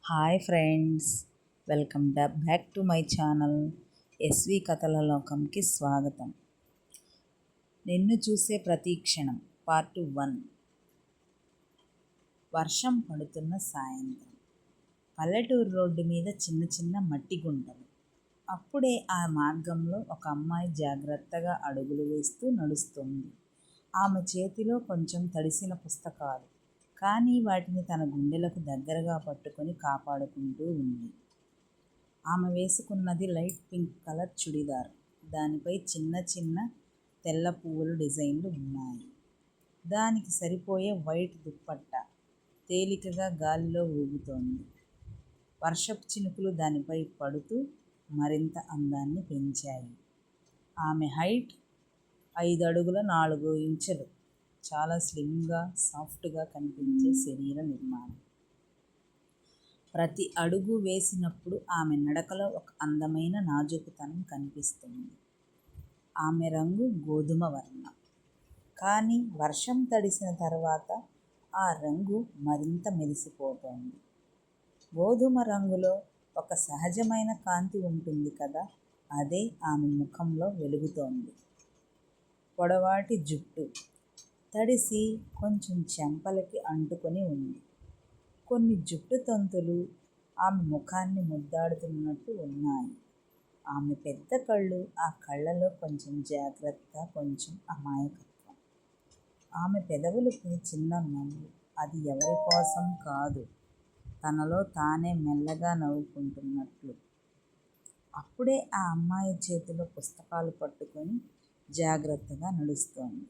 Hi friends, welcome back to my channel SV కథల లోకంకి స్వాగతం. నిన్ను చూసే ప్రతీక్షణం పార్ట్ 1. వర్షం పడుతున్న సాయంత్రం. పల్లెటూరు రోడ్డు మీద చిన్న చిన్న మట్టి గుంటలు. అప్పుడే ఆ మార్గంలో ఒక అమ్మాయి జాగ్రత్తగా అడుగులు వేస్తూ నడుస్తోంది. ఆమె చేతిలో కొంచెం తడిసిన పుస్తకాలు, కానీ వాటిని తన గుండెలకు దగ్గరగా పట్టుకొని కాపాడుకుంటూ ఉంది. ఆమె వేసుకున్నది లైట్ పింక్ కలర్ చుడిదార్. దానిపై చిన్న చిన్న తెల్ల పువ్వుల డిజైన్లు ఉన్నాయి. దానికి సరిపోయే వైట్ దుప్పట్ట తేలికగా గాలిలో ఊగుతోంది. వర్షపు చినుకులు దానిపై పడుతూ మరింత అందాన్ని పెంచాయి. ఆమె హైట్ 5 అడుగుల 4 ఇంచులు. చాలా స్లిమ్గా, సాఫ్ట్గా కనిపించే శరీర నిర్మాణం. ప్రతి అడుగు వేసినప్పుడు ఆమె నడకలో ఒక అందమైన నాజూకుతనం కనిపిస్తుంది. ఆమె రంగు గోధుమ వర్ణం, కానీ వర్షం తడిసిన తర్వాత ఆ రంగు మరింత మెరిసిపోతోంది. గోధుమ రంగులో ఒక సహజమైన కాంతి ఉంటుంది కదా, అదే ఆమె ముఖంలో వెలుగుతోంది. పొడవాటి జుట్టు తడిసి కొంచెం చెంపలకి అంటుకొని ఉంది. కొన్ని జుట్టు తంతులు ఆమె ముఖాన్ని ముద్దాడుతున్నట్టు ఉన్నాయి. ఆమె పెద్ద కళ్ళు, ఆ కళ్ళలో కొంచెం జాగ్రత్త, కొంచెం అమాయకత్వం. ఆమె పెదవులపై చిన్న నవ్వు. అది ఎవరి కోసం కాదు, తనలో తానే మెల్లగా నవ్వుకుంటున్నట్లు. అప్పుడే ఆ అమ్మాయి చేతిలో పుస్తకాలు పట్టుకొని జాగ్రత్తగా నడుస్తోంది.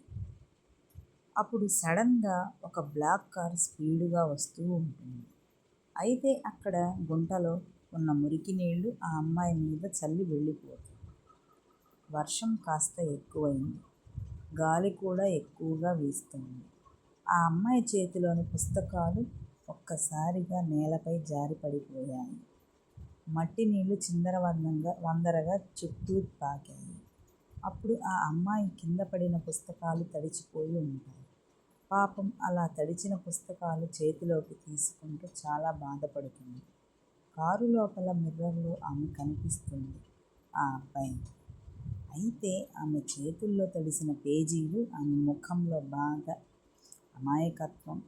అప్పుడు సడన్గా ఒక బ్లాక్ కార్ స్పీడుగా వస్తూ ఉంటుంది. అయితే అక్కడ గుంటలో ఉన్న మురికి నీళ్లు ఆ అమ్మాయి మీద చల్లి వెళ్ళిపోతుంది. వర్షం కాస్త ఎక్కువైంది. గాలి కూడా ఎక్కువగా వీస్తుంది. ఆ అమ్మాయి చేతిలోని పుస్తకాలు ఒక్కసారిగా నేలపై జారి పడిపోయాయి. మట్టి నీళ్లు వందరగా చుట్టూ పాకాయి. అప్పుడు ఆ అమ్మాయి కింద పడిన పుస్తకాలు తడిచిపోయి ఉంటాయి. పాపం, అలా తడిచిన పుస్తకాలు చేతిలోకి తీసుకుంటూ చాలా బాధపడుతుంది. కారు లోపల మిర్రర్లో ఆమె కనిపిస్తుంది, ఆ అబ్బాయి. అయితే ఆమె చేతుల్లో తడిసిన పేజీలు, ఆమె ముఖంలో బాధ, అమాయకత్వం.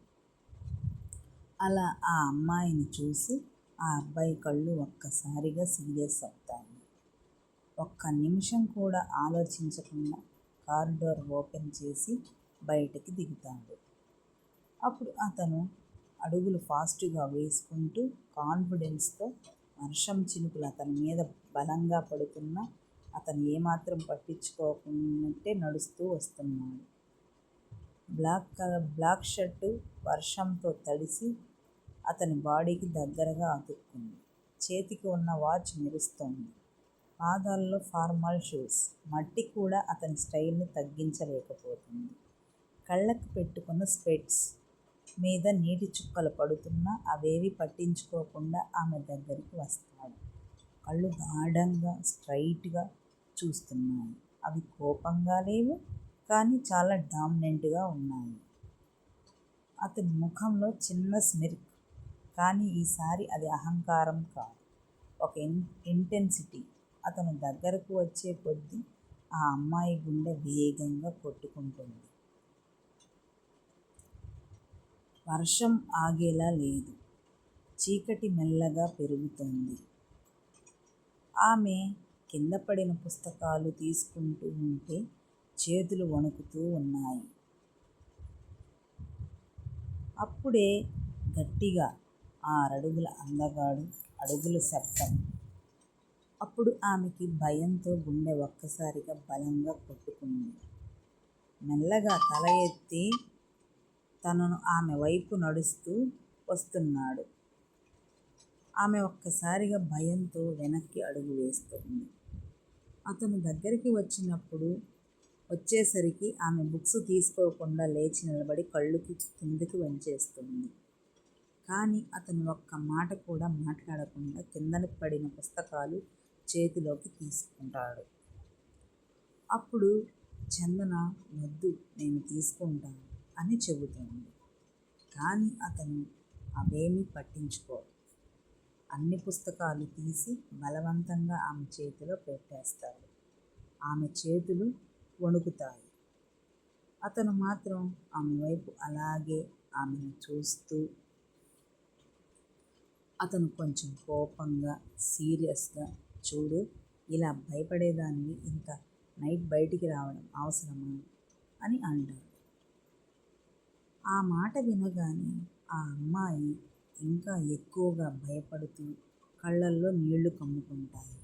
అలా ఆ అమ్మాయిని చూసి ఆ అబ్బాయి కళ్ళు ఒక్కసారిగా సీరియస్ అవుతాయి. ఒక్క నిమిషం కూడా ఆలోచించకుండా కారు డోర్ ఓపెన్ చేసి బయటికి దిగుతాడు. అప్పుడు అతను అడుగులు ఫాస్ట్గా వేసుకుంటూ కాన్ఫిడెన్స్తో, వర్షం చినుకులు అతని మీద బలంగా పడుతున్నా అతను ఏమాత్రం పట్టించుకోకున్నట్టే నడుస్తూ వస్తున్నాడు. బ్లాక్ షర్టు వర్షంతో తడిసి అతని బాడీకి దగ్గరగా అతుక్కుంది. చేతికి ఉన్న వాచ్ మెరుస్తోంది. పాదాల్లో ఫార్మల్ షూస్. మట్టి కూడా అతని స్టైల్ని తగ్గించలేకపోతుంది. కళ్ళకు పెట్టుకున్న స్పెట్స్ మీద నీటి చుక్కలు పడుతున్నా అవేవి పట్టించుకోకుండా ఆమె దగ్గరికి వస్తాడు. కళ్ళు గాఢంగా, స్ట్రైట్గా చూస్తున్నాయి. అవి కోపంగా లేవు, కానీ చాలా డామినెంట్గా ఉన్నాయి. అతని ముఖంలో చిన్న స్మిర్క్, కానీ ఈసారి అది అహంకారం కాదు, ఒక ఇంటెన్సిటీ. అతను దగ్గరకు వచ్చే కొద్దీ ఆ అమ్మాయి గుండె వేగంగా కొట్టుకుంటుంది. వర్షం ఆగేలా లేదు. చీకటి మెల్లగా పెరుగుతోంది. ఆమె కింద పడిన పుస్తకాలు తీసుకుంటూ ఉంటే చేతులు వణుకుతూ ఉన్నాయి. అప్పుడే గట్టిగా 6 అడుగుల అందగాడు అడుగుల శబ్దం. అప్పుడు ఆమెకి భయంతో గుండె ఒక్కసారిగా బలంగా కొట్టుకుంది. మెల్లగా తల ఎత్తి తనను ఆమె వైపు నడుస్తూ వస్తున్నాడు. ఆమె ఒక్కసారిగా భయంతో వెనక్కి అడుగు వేస్తుంది. అతను దగ్గరికి వచ్చేసరికి ఆమె బుక్స్ తీసుకోకుండా లేచి నిలబడి కళ్ళు కిందకి వంచేస్తుంది. కానీ అతను ఒక్క మాట కూడా మాట్లాడకుండా కిందన పడిన పుస్తకాలు చేతిలోకి తీసుకుంటాడు. అప్పుడు చందన, వద్దు, నేను తీసుకుంటాను అని చెబుతోంది. కానీ అతను అవేమీ పట్టించుకోడు. అన్ని పుస్తకాలు తీసి బలవంతంగా ఆమె చేతిలో పెట్టేస్తాడు. ఆమె చేతులు వణుకుతాయి. అతను మాత్రం ఆమె వైపు అలాగే ఆమెను చూస్తూ, అతను కొంచెం కోపంగా, సీరియస్గా, చూడు, ఇలా భయపడేదానివి ఇంత నైట్ బయటికి రావడం అవసరమా అని అంటాడు. ఆ మాట వినగానే ఆ అమ్మాయి ఇంకా ఎక్కువగా భయపడుతూ కళ్ళల్లో నీళ్లు కమ్ముకుంటాయి.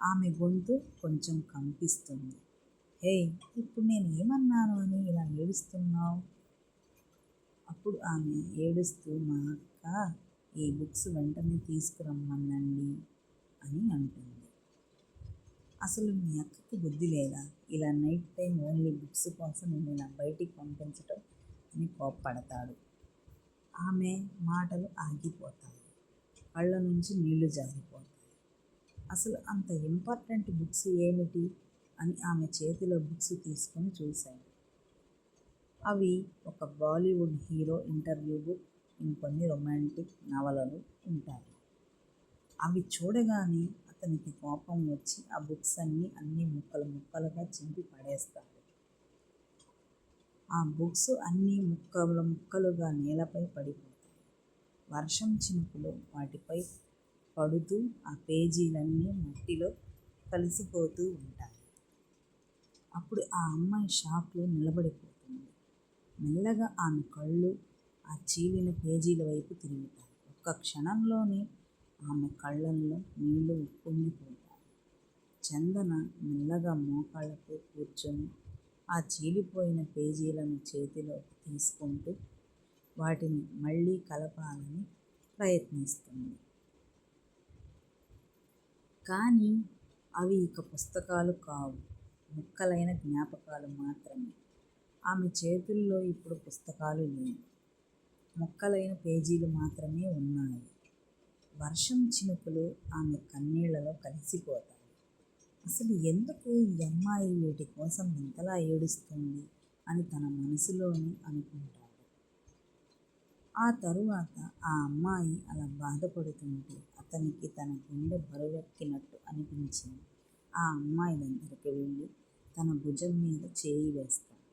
ఆమె గొంతు కొంచెం కంపిస్తుంది. హే, ఇప్పుడు నేను ఏమన్నాను అని ఇలా ఏడుస్తున్నావు? అప్పుడు ఆమె ఏడుస్తూ, మా అక్క ఈ బుక్స్ వెంటనే తీసుకురమ్మనండి అని అంటుంది. అసలు మీ అక్కకి బుద్ధి లేదా? ఇలా నైట్ టైం ఓన్లీ బుక్స్ కోసం నేను ఇలా బయటికి పంపించటం అని కోప్పడతాడు. ఆమె మాటలు ఆగిపోతాయి. కళ్ళ నుంచి నీళ్లు జారిపోతాయి. అసలు అంత ఇంపార్టెంట్ బుక్స్ ఏమిటి అని ఆమె చేతిలో బుక్స్ తీసుకొని చూశాడు. అవి ఒక బాలీవుడ్ హీరో ఇంటర్వ్యూ బుక్, ఇంకొన్ని రొమాంటిక్ నవలలు ఉంటాయి. అవి చూడగానే అతనికి కోపం వచ్చి ఆ బుక్స్ అన్నీ ముక్కలు ముక్కలుగా చింపి పడేస్తాడు. ఆ బుక్స్ అన్నీ ముక్కలు ముక్కలుగా నేలపై పడిపోతాయి. వర్షం చినుకులు వాటిపై పడుతూ ఆ పేజీలన్నీ మట్టిలో కలిసిపోతూ ఉంటాయి. అప్పుడు ఆ అమ్మాయి షాక్లో నిలబడిపోతుంది. మెల్లగా ఆమె కళ్ళు ఆ చీలిన పేజీల వైపు తిరుగుతాయి. ఒక్క క్షణంలోనే ఆమె కళ్ళల్లో నీళ్లు ఉప్పొంగిపోతాయి. చందన మెల్లగా మోకాళ్ళపై కూర్చొని ఆ చీలిపోయిన పేజీలను చేతిలోకి తీసుకుంటూ వాటిని మళ్ళీ కలపాలని ప్రయత్నిస్తుంది. కానీ అవి ఇక పుస్తకాలు కావు, ముక్కలైన జ్ఞాపకాలు మాత్రమే. ఆమె చేతుల్లో ఇప్పుడు పుస్తకాలు లేవు, ముక్కలైన పేజీలు మాత్రమే ఉన్నాయి. వర్షం చినుకులు ఆమె కన్నీళ్లలో కలిసిపోతాయి. అసలు ఎందుకు ఈ అమ్మాయి వీటి కోసం ఇంతలా ఏడుస్తుంది అని తన మనసులోనే అనుకుంటాడు. ఆ తరువాత ఆ అమ్మాయి అలా బాధపడుతుంటే అతనికి తన గుండె బరువెక్కినట్టు అనిపించింది. ఆ అమ్మాయి దగ్గరికి వెళ్ళి తన భుజం మీద చేయి వేస్తాడు.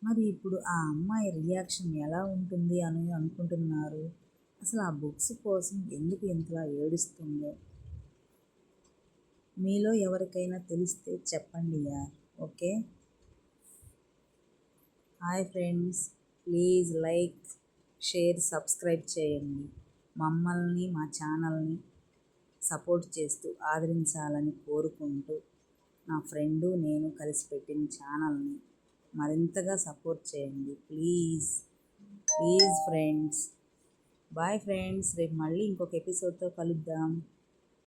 మరి ఇప్పుడు ఆ అమ్మాయి రియాక్షన్ ఎలా ఉంటుంది అని అనుకుంటున్నారు? అసలు ఆ బుక్స్ కోసం ఎందుకు ఇంతలా ఏడుస్తుందో మీలో ఎవరికైనా తెలిస్తే చెప్పండి యార్. Okay, hi friends, please like, share, subscribe చేయండి. మమ్మల్ని, మా ఛానల్ని సపోర్ట్ చేస్తూ ఆదరించాలని కోరుకుంటూ, నా ఫ్రెండు నేను కలిసి పెట్టిన ఛానల్ని మరింతగా సపోర్ట్ చేయండి ప్లీజ్ ఫ్రెండ్స్. బాయ్ ఫ్రెండ్స్, రేపు మళ్ళీ ఇంకొక ఎపిసోడ్తో కలుద్దాం.